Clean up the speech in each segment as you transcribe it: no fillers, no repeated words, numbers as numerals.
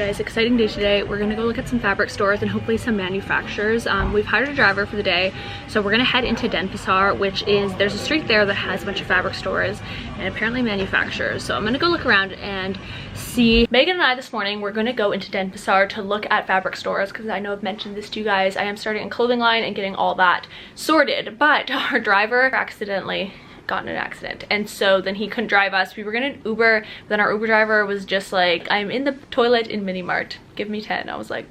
guys, exciting day today. We're gonna go look at some fabric stores and hopefully some manufacturers. We've hired a driver for the day, so we're gonna head into Denpasar, which is, there's a street there that has a bunch of fabric stores and apparently manufacturers. So I'm gonna go look around and see. Megan and I this morning, we're gonna go into Denpasar to look at fabric stores because I know I've mentioned this to you guys. I am starting a clothing line and getting all that sorted, but our driver accidentally got in an accident, and so then he couldn't drive us. We were gonna Uber, but then our Uber driver was just like, I'm in the toilet in Mini Mart, give me 10. I was like,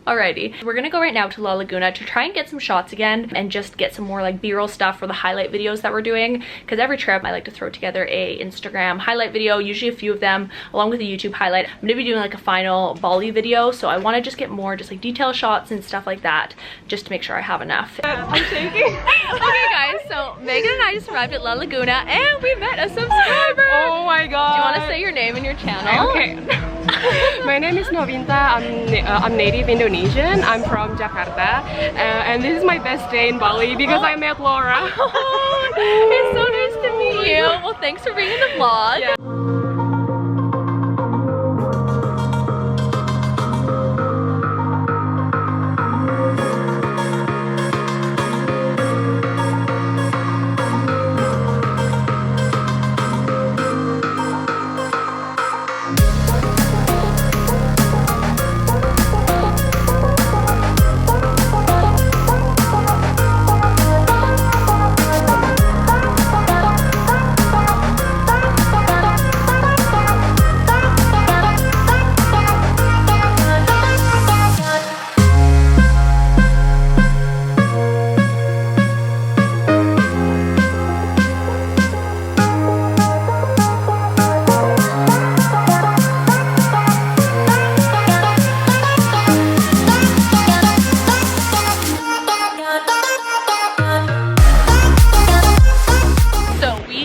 alrighty. We're gonna go right now to La Laguna to try and get some shots again and just get some more like b-roll stuff for the highlight videos that we're doing, because every trip I like to throw together a Instagram highlight video, usually a few of them along with a YouTube highlight. I'm gonna be doing like a final Bali video, so I want to just get more just like detail shots and stuff like that just to make sure I have enough. I'm shaking. Okay guys, so Megan and I just arrived at La Laguna and we met a subscriber. Oh my god. Do you want to say your name and your channel? Okay. My name is Novinta. I'm native Indonesian. I'm from Jakarta, and this is my best day in Bali because I met Laura. Oh, it's so nice to meet you. Well, thanks for being in the vlog. Yeah.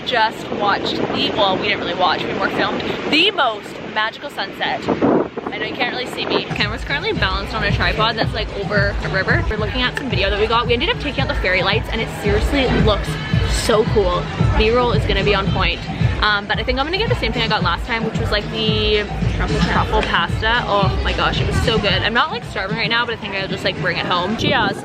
Just watched the, well, we didn't really watch, we more filmed the most magical sunset. I know you can't really see me. The camera's currently balanced on a tripod that's like over a river. We're looking at some video that we got. We ended up taking out the fairy lights and it seriously looks so cool. B-roll is gonna be on point. But I think I'm gonna get the same thing I got last time, which was like the truffle pasta. Oh my gosh, it was so good. I'm not like starving right now, but I think I'll just like bring it home. Cheers.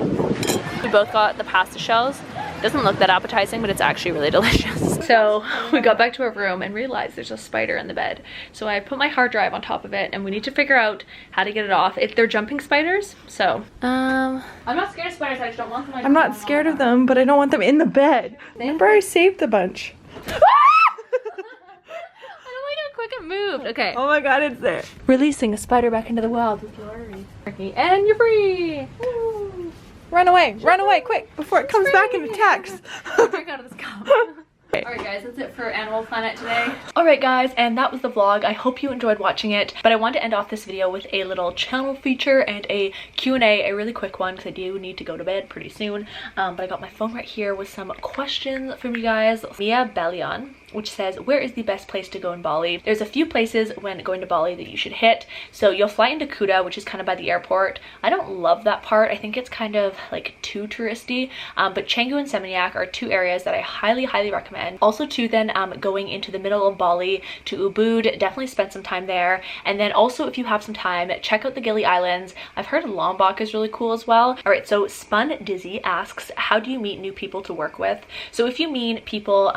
We both got the pasta shells. Doesn't look that appetizing, but it's actually really delicious. So we got back to our room and realized there's a spider in the bed. So I put my hard drive on top of it and we need to figure out how to get it off. If they're jumping spiders, so. I'm not scared of spiders, I just don't want them. I'm not scared of them, but I don't want them in the bed. Remember I saved a bunch. I don't like how quick it moved. Okay. Oh my god, it's there. Releasing a spider back into the wild with LauraReid. And you're free. Woo. Run away, quick, before it comes back and attacks. Drink out of this cup. Alright guys, that's it for Animal Planet today. Alright guys, and that was the vlog. I hope you enjoyed watching it, but I wanted to end off this video with a little channel feature and a Q&A, a really quick one because I do need to go to bed pretty soon. But I got my phone right here with some questions from you guys. Mia Balion, which says, where is the best place to go in Bali? There's a few places when going to Bali that you should hit. So you'll fly into Kuta, which is kind of by the airport. I don't love that part. I think it's kind of like too touristy. But Canggu and Seminyak are two areas that I highly recommend. Also too, then going into the middle of Bali to Ubud, definitely spend some time there. And then also if you have some time, check out the Gili Islands. I've heard Lombok is really cool as well. All right, so Spun Dizzy asks, how do you meet new people to work with? So if you mean people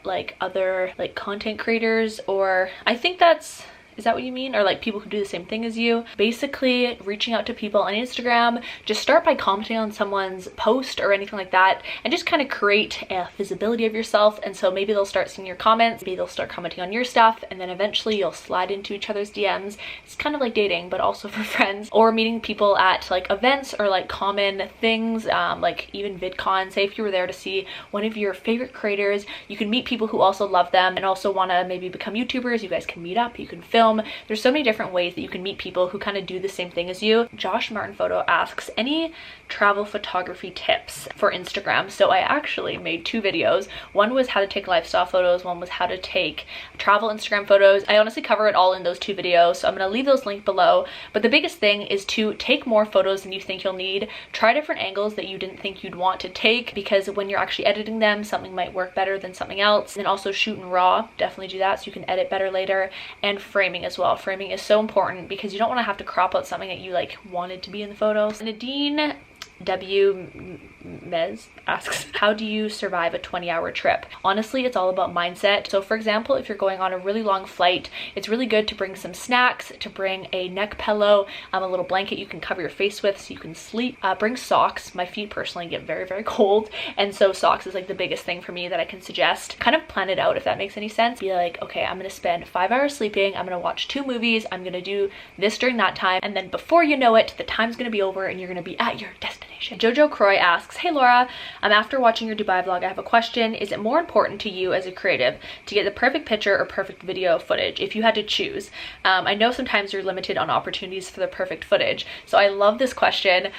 like other like content creators, or I think that's, is that what you mean? Or like people who do the same thing as you? Basically reaching out to people on Instagram, just start by commenting on someone's post or anything like that and just kind of create a visibility of yourself. And so maybe they'll start seeing your comments, maybe they'll start commenting on your stuff, and then eventually you'll slide into each other's DMs. It's kind of like dating, but also for friends, or meeting people at like events or like common things, like even VidCon. Say if you were there to see one of your favorite creators, you can meet people who also love them and also want to maybe become YouTubers. You guys can meet up, you can film. There's so many different ways that you can meet people who kind of do the same thing as you. Josh Martin Photo asks, any travel photography tips for Instagram? So I actually made two videos. One was how to take lifestyle photos, one was how to take travel Instagram photos. I honestly cover it all in those two videos, so I'm gonna leave those linked below. But the biggest thing is to take more photos than you think you'll need. Try different angles that you didn't think you'd want to take, because when you're actually editing them, something might work better than something else. And also shoot in RAW, definitely do that so you can edit better later. And framing framing as well. Framing is so important because you don't want to have to crop out something that you like wanted to be in the photos. Nadine W. Mez asks, how do you survive a 20-hour trip? Honestly, it's all about mindset. So for example, if you're going on a really long flight, it's really good to bring some snacks, to bring a neck pillow, a little blanket you can cover your face with so you can sleep. Bring socks. My feet personally get very, very cold, and so socks is like the biggest thing for me that I can suggest. Kind of plan it out if that makes any sense. Be like, okay, I'm gonna spend 5 hours sleeping, I'm gonna watch 2 movies, I'm gonna do this during that time, and then before you know it, the time's gonna be over and you're gonna be at your destination. Jojo Croy asks, hey Laura, after watching your Dubai vlog, I have a question. Is it more important to you as a creative to get the perfect picture or perfect video footage if you had to choose? I know sometimes you're limited on opportunities for the perfect footage, so I love this question.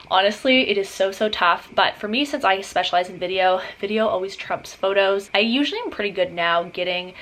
Honestly, it is so tough, but for me, since I specialize in video always trumps photos. I usually am pretty good now getting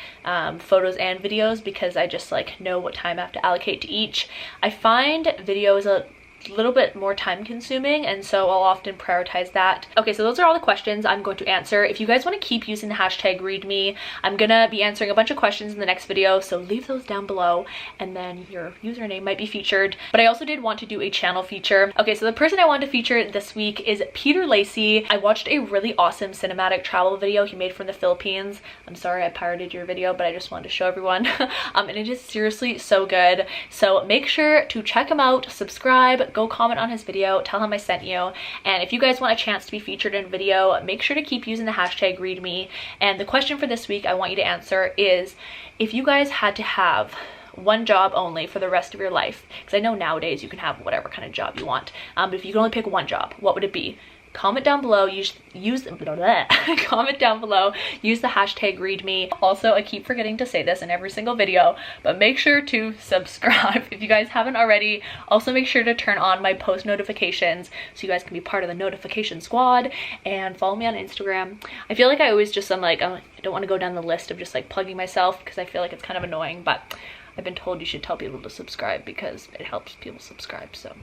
photos and videos because I just like know what time I have to allocate to each. I find video is a little bit more time consuming, and so I'll often prioritize that. Okay, so those are all the questions I'm going to answer. If you guys want to keep using the hashtag ReidMe, I'm gonna be answering a bunch of questions in the next video, so leave those down below and then your username might be featured. But I also did want to do a channel feature. Okay, so the person I wanted to feature this week is Peter Lacey. I watched a really awesome cinematic travel video he made from the Philippines. I'm sorry I pirated your video, but I just wanted to show everyone. And it is seriously so good. So make sure to check him out, subscribe, go comment on his video, tell him I sent you. And if you guys want a chance to be featured in a video, make sure to keep using the hashtag ReidMe. And the question for this week I want you to answer is, if you guys had to have one job only for the rest of your life, because I know nowadays you can have whatever kind of job you want, but if you could only pick one job, what would it be? Comment down below, comment down below, use the hashtag ReidMe. Also, I keep forgetting to say this in every single video, but make sure to subscribe if you guys haven't already. Also, make sure to turn on my post notifications so you guys can be part of the notification squad, and follow me on Instagram. I feel like I always just, I don't want to go down the list of just like plugging myself because I feel like it's kind of annoying, but I've been told you should tell people to subscribe because it helps people subscribe, so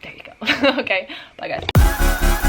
there you go. Okay, bye guys.